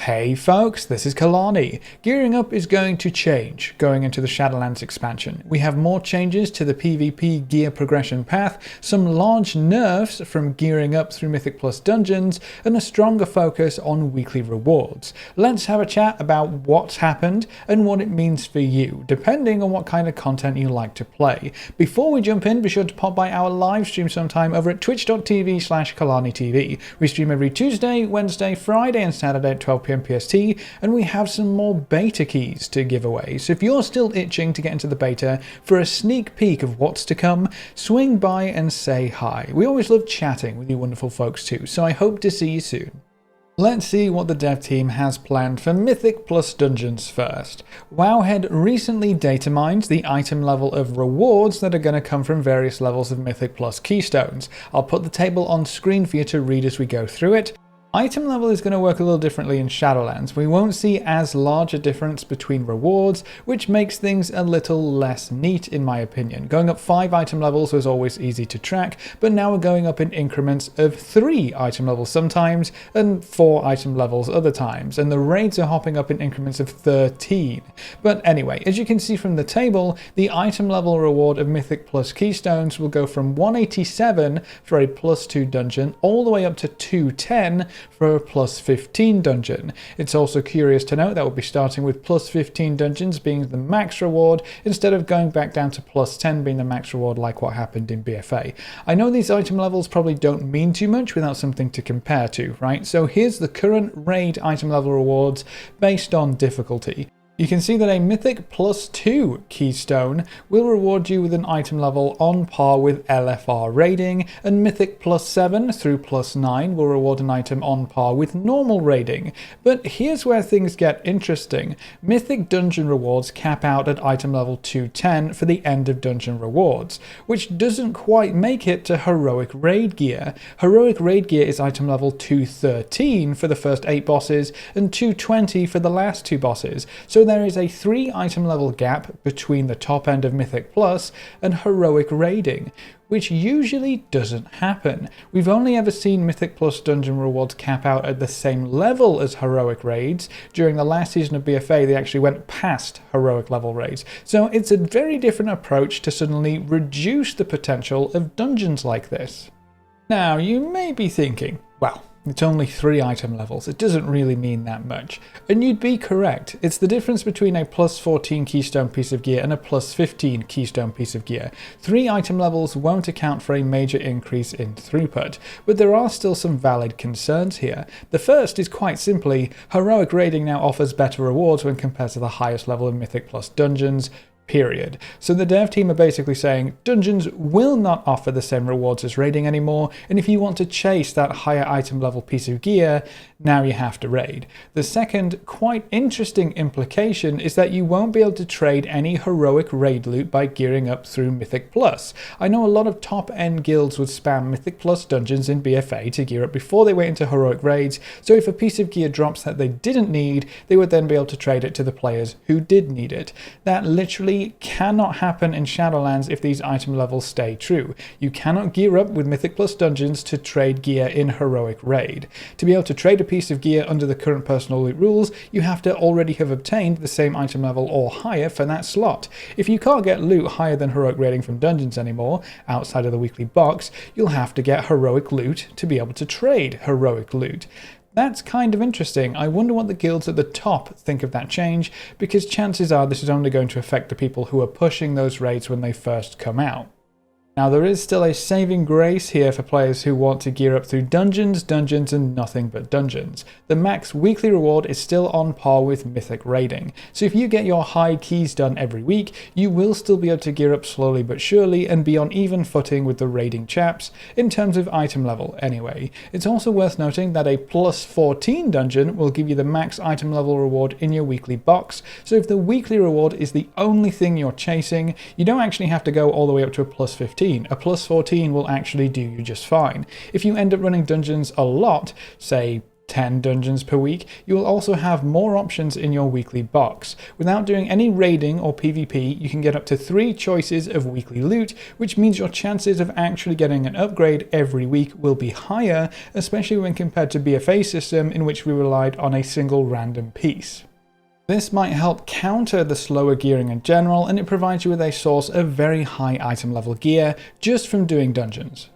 Hey folks, this is Kalani. Gearing up is going to change going into the Shadowlands expansion. We have more changes to the PvP gear progression path, some large nerfs from gearing up through Mythic Plus dungeons, and a stronger focus on weekly rewards. Let's have a chat about what's happened and what it means for you, depending on what kind of content you like to play. Before we jump in, be sure to pop by our live stream sometime over at twitch.tv/KalaniTV. We stream every Tuesday, Wednesday, Friday and Saturday at 12 PM PST, and we have some more beta keys to give away. So if you're still itching to get into the beta for a sneak peek of what's to come, swing by and say hi. We always love chatting with you wonderful folks too, so I hope to see you soon. Let's see what the dev team has planned for Mythic Plus Dungeons first. Wowhead recently data mined the item level of rewards that are going to come from various levels of Mythic Plus keystones. I'll put the table on screen for you to read as we go through it. Item level is going to work a little differently in Shadowlands. We won't see as large a difference between rewards, which makes things a little less neat in my opinion. Going up 5 item levels was always easy to track, but now we're going up in increments of 3 item levels sometimes and 4 item levels other times, and the raids are hopping up in increments of 13. But anyway, as you can see from the table, the item level reward of Mythic Plus keystones will go from 187 for a +2 dungeon all the way up to 210 for a +15 dungeon. It's also curious to note that we'll be starting with +15 dungeons being the max reward instead of going back down to +10 being the max reward like what happened in BFA. I know these item levels probably don't mean too much without something to compare to, right? So here's the current raid item level rewards based on difficulty. You can see that a Mythic +2 keystone will reward you with an item level on par with LFR raiding, and Mythic +7 through +9 will reward an item on par with normal raiding. But here's where things get interesting. Mythic dungeon rewards cap out at item level 210 for the end of dungeon rewards, which doesn't quite make it to heroic raid gear. Heroic raid gear is item level 213 for the first 8 bosses and 220 for the last 2 bosses. So there is a 3 item level gap between the top end of Mythic Plus and heroic raiding, which usually doesn't happen. We've only ever seen Mythic Plus dungeon rewards cap out at the same level as heroic raids. During the last season of BFA, they actually went past heroic level raids. So it's a very different approach to suddenly reduce the potential of dungeons like this. Now, you may be thinking, well, it's only 3 item levels, it doesn't really mean that much. And you'd be correct, it's the difference between a +14 keystone piece of gear and a +15 keystone piece of gear. 3 item levels won't account for a major increase in throughput, but there are still some valid concerns here. The first is quite simply, heroic raiding now offers better rewards when compared to the highest level of Mythic Plus dungeons, period. So the dev team are basically saying dungeons will not offer the same rewards as raiding anymore, and if you want to chase that higher item level piece of gear, now you have to raid. The second quite interesting implication is that you won't be able to trade any heroic raid loot by gearing up through Mythic Plus. I know a lot of top end guilds would spam Mythic Plus dungeons in BFA to gear up before they went into heroic raids, so if a piece of gear drops that they didn't need, they would then be able to trade it to the players who did need it. That literally cannot happen in Shadowlands if these item levels stay true. You cannot gear up with Mythic Plus dungeons to trade gear in heroic raid. To be able to trade a piece of gear under the current personal loot rules, you have to already have obtained the same item level or higher for that slot. If you can't get loot higher than heroic raiding from dungeons anymore, outside of the weekly box, you'll have to get heroic loot to be able to trade heroic loot. That's kind of interesting. I wonder what the guilds at the top think of that change, because chances are this is only going to affect the people who are pushing those raids when they first come out. Now there is still a saving grace here for players who want to gear up through dungeons, and nothing but dungeons. The max weekly reward is still on par with Mythic raiding. So if you get your high keys done every week, you will still be able to gear up slowly but surely and be on even footing with the raiding chaps, in terms of item level anyway. It's also worth noting that a +14 dungeon will give you the max item level reward in your weekly box, so if the weekly reward is the only thing you're chasing, you don't actually have to go all the way up to a +15. A +14 will actually do you just fine. If you end up running dungeons a lot, say 10 dungeons per week, you will also have more options in your weekly box. Without doing any raiding or PvP, you can get up to 3 choices of weekly loot, which means your chances of actually getting an upgrade every week will be higher, especially when compared to BFA system in which we relied on a single random piece. This might help counter the slower gearing in general, and it provides you with a source of very high item level gear just from doing dungeons.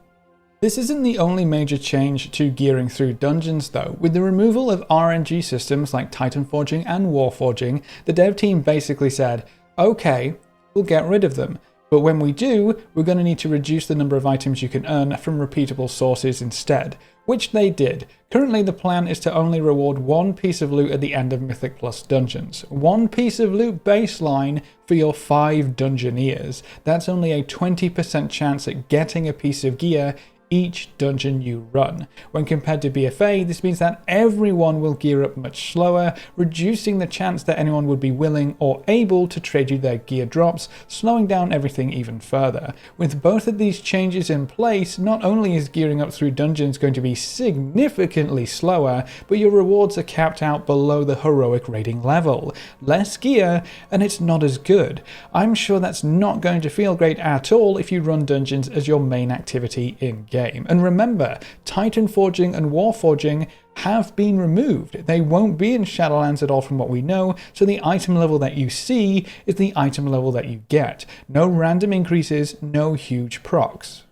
This isn't the only major change to gearing through dungeons though. With the removal of RNG systems like Titan Forging and Warforging, the dev team basically said, okay, we'll get rid of them, but when we do, we're going to need to reduce the number of items you can earn from repeatable sources instead, which they did. Currently the plan is to only reward 1 piece of loot at the end of Mythic Plus dungeons. 1 piece of loot baseline for your 5 dungeoneers. That's only a 20% chance at getting a piece of gear each dungeon you run. When compared to BFA, this means that everyone will gear up much slower, reducing the chance that anyone would be willing or able to trade you their gear drops, slowing down everything even further. With both of these changes in place, not only is gearing up through dungeons going to be significantly slower, but your rewards are capped out below the heroic rating level. Less gear, and it's not as good. I'm sure that's not going to feel great at all if you run dungeons as your main activity in-game. And remember, Titan Forging and Warforging have been removed. They won't be in Shadowlands at all from what we know, so the item level that you see is the item level that you get. No random increases, no huge procs.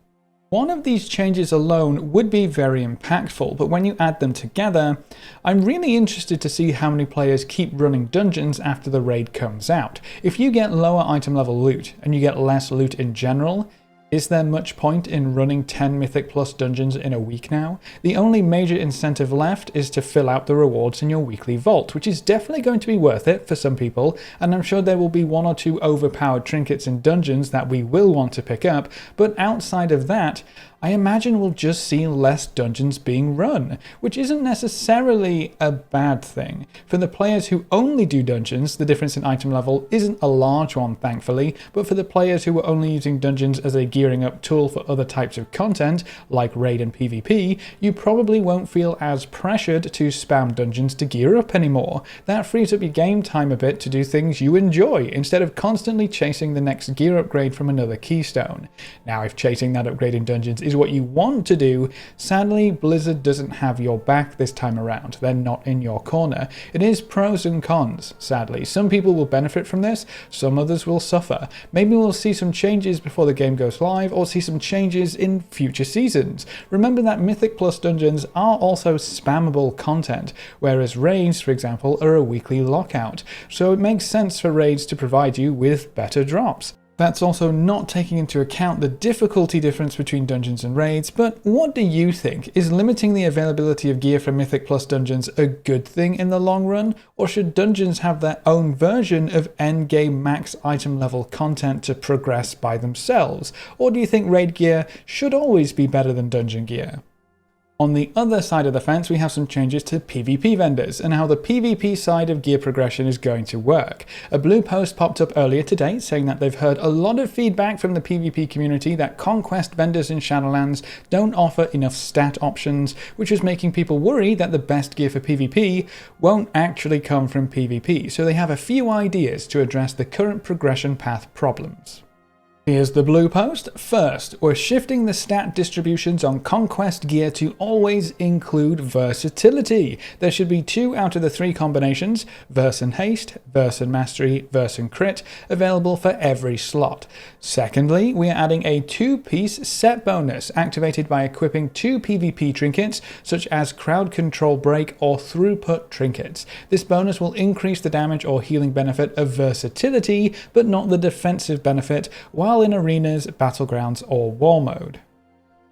One of these changes alone would be very impactful, but when you add them together, I'm really interested to see how many players keep running dungeons after the raid comes out. If you get lower item level loot, and you get less loot in general, is there much point in running 10 Mythic Plus dungeons in a week now? The only major incentive left is to fill out the rewards in your weekly vault, which is definitely going to be worth it for some people, and I'm sure there will be 1 or 2 overpowered trinkets in dungeons that we will want to pick up, but outside of that, I imagine we'll just see less dungeons being run, which isn't necessarily a bad thing. For the players who only do dungeons, the difference in item level isn't a large one, thankfully, but for the players who are only using dungeons as a gearing up tool for other types of content, like raid and PvP, you probably won't feel as pressured to spam dungeons to gear up anymore. That frees up your game time a bit to do things you enjoy, instead of constantly chasing the next gear upgrade from another keystone. Now, if chasing that upgrade in dungeons is what you want to do, sadly Blizzard doesn't have your back this time around. They're not in your corner. It is pros and cons, sadly. Some people will benefit from this, some others will suffer. Maybe we'll see some changes before the game goes live, or see some changes in future seasons. Remember that Mythic Plus dungeons are also spammable content, whereas raids, for example, are a weekly lockout, so it makes sense for raids to provide you with better drops. That's also not taking into account the difficulty difference between dungeons and raids, but what do you think? Is limiting the availability of gear for Mythic Plus dungeons a good thing in the long run? Or should dungeons have their own version of endgame max item level content to progress by themselves? Or do you think raid gear should always be better than dungeon gear? On the other side of the fence, we have some changes to PvP vendors and how the PvP side of gear progression is going to work. A blue post popped up earlier today saying that they've heard a lot of feedback from the PvP community that Conquest vendors in Shadowlands don't offer enough stat options, which is making people worry that the best gear for PvP won't actually come from PvP. So they have a few ideas to address the current progression path problems. Here's the blue post. First, we're shifting the stat distributions on Conquest gear to always include versatility. There should be 2 out of the 3 combinations, Verse and Haste, Verse and Mastery, Verse and Crit, available for every slot. Secondly, we are adding a 2-piece set bonus activated by equipping 2 PvP trinkets, such as Crowd Control Break or Throughput trinkets. This bonus will increase the damage or healing benefit of versatility, but not the defensive benefit, while in arenas, battlegrounds, or war mode.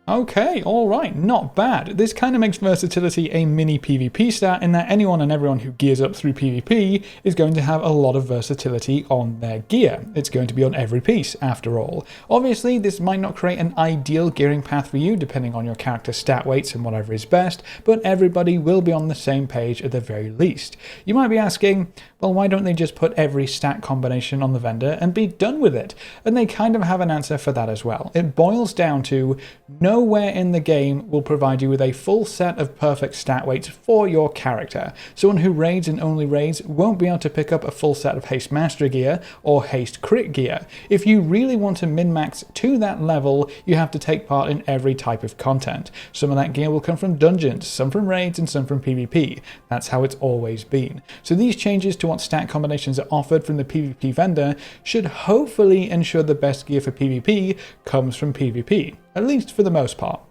Okay, alright, not bad. This kind of makes versatility a mini PvP stat in that anyone and everyone who gears up through PvP is going to have a lot of versatility on their gear. It's going to be on every piece, after all. Obviously, this might not create an ideal gearing path for you, depending on your character stat weights and whatever is best, but everybody will be on the same page at the very least. You might be asking, well, why don't they just put every stat combination on the vendor and be done with it? And they kind of have an answer for that as well. It boils down to no nowhere in the game will provide you with a full set of perfect stat weights for your character. Someone who raids and only raids won't be able to pick up a full set of haste mastery gear or haste crit gear. If you really want to min-max to that level, you have to take part in every type of content. Some of that gear will come from dungeons, some from raids, and some from PvP. That's how it's always been. So these changes to what stat combinations are offered from the PvP vendor should hopefully ensure the best gear for PvP comes from PvP, at least for the most part.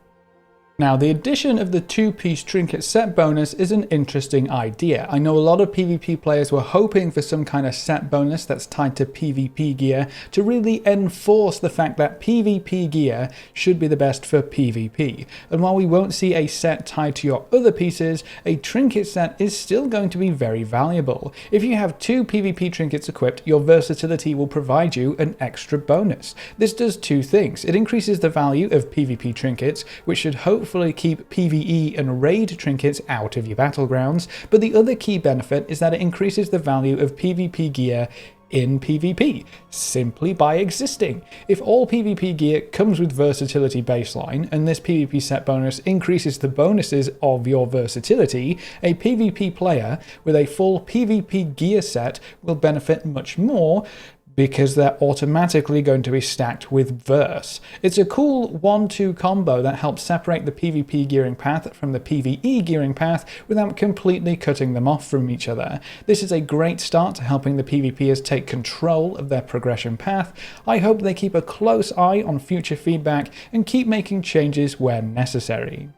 Now, the addition of the 2-piece trinket set bonus is an interesting idea. I know a lot of PvP players were hoping for some kind of set bonus that's tied to PvP gear to really enforce the fact that PvP gear should be the best for PvP. And while we won't see a set tied to your other pieces, a trinket set is still going to be very valuable. If you have 2 PvP trinkets equipped, your versatility will provide you an extra bonus. This does 2 things. It increases the value of PvP trinkets, which should hopefully keep PvE and raid trinkets out of your battlegrounds, but the other key benefit is that it increases the value of PvP gear in PvP, simply by existing. If all PvP gear comes with versatility baseline, and this PvP set bonus increases the bonuses of your versatility, a PvP player with a full PvP gear set will benefit much more because they're automatically going to be stacked with verse. It's a cool 1-2 combo that helps separate the PvP gearing path from the PvE gearing path without completely cutting them off from each other. This is a great start to helping the PvPers take control of their progression path. I hope they keep a close eye on future feedback and keep making changes where necessary.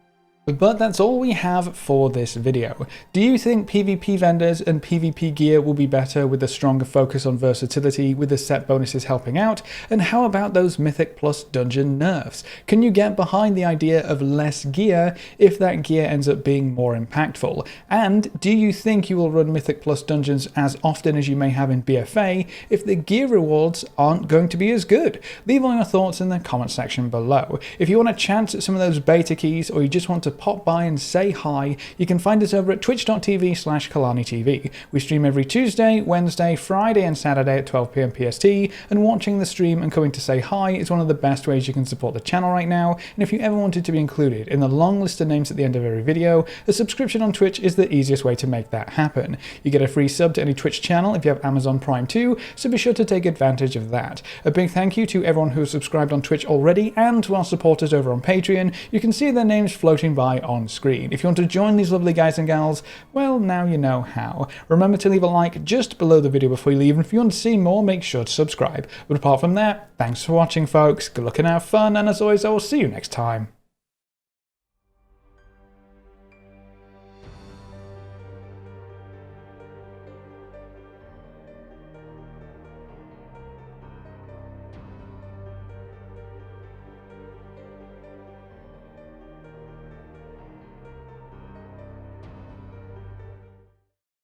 But that's all we have for this video. Do you think PvP vendors and PvP gear will be better with a stronger focus on versatility with the set bonuses helping out? And how about those Mythic plus dungeon nerfs? Can you get behind the idea of less gear if that gear ends up being more impactful? And do you think you will run Mythic plus dungeons as often as you may have in BFA if the gear rewards aren't going to be as good? Leave all your thoughts in the comment section below. If you want to chance at some of those beta keys, or you just want to pop by and say hi, you can find us over at twitch.tv/KalaniTV. We stream every Tuesday, Wednesday, Friday and Saturday at 12 PM PST, and watching the stream and coming to say hi is one of the best ways you can support the channel right now. And if you ever wanted to be included in the long list of names at the end of every video, a subscription on Twitch is the easiest way to make that happen. You get a free sub to any Twitch channel if you have Amazon Prime too, so be sure to take advantage of that. A big thank you to everyone who has subscribed on Twitch already and to our supporters over on Patreon. You can see their names floating by on screen. If you want to join these lovely guys and gals, well, now you know how. Remember to leave a like just below the video before you leave, and if you want to see more, make sure to subscribe. But apart from that, thanks for watching, folks. Good luck and have fun, and as always, I will see you next time.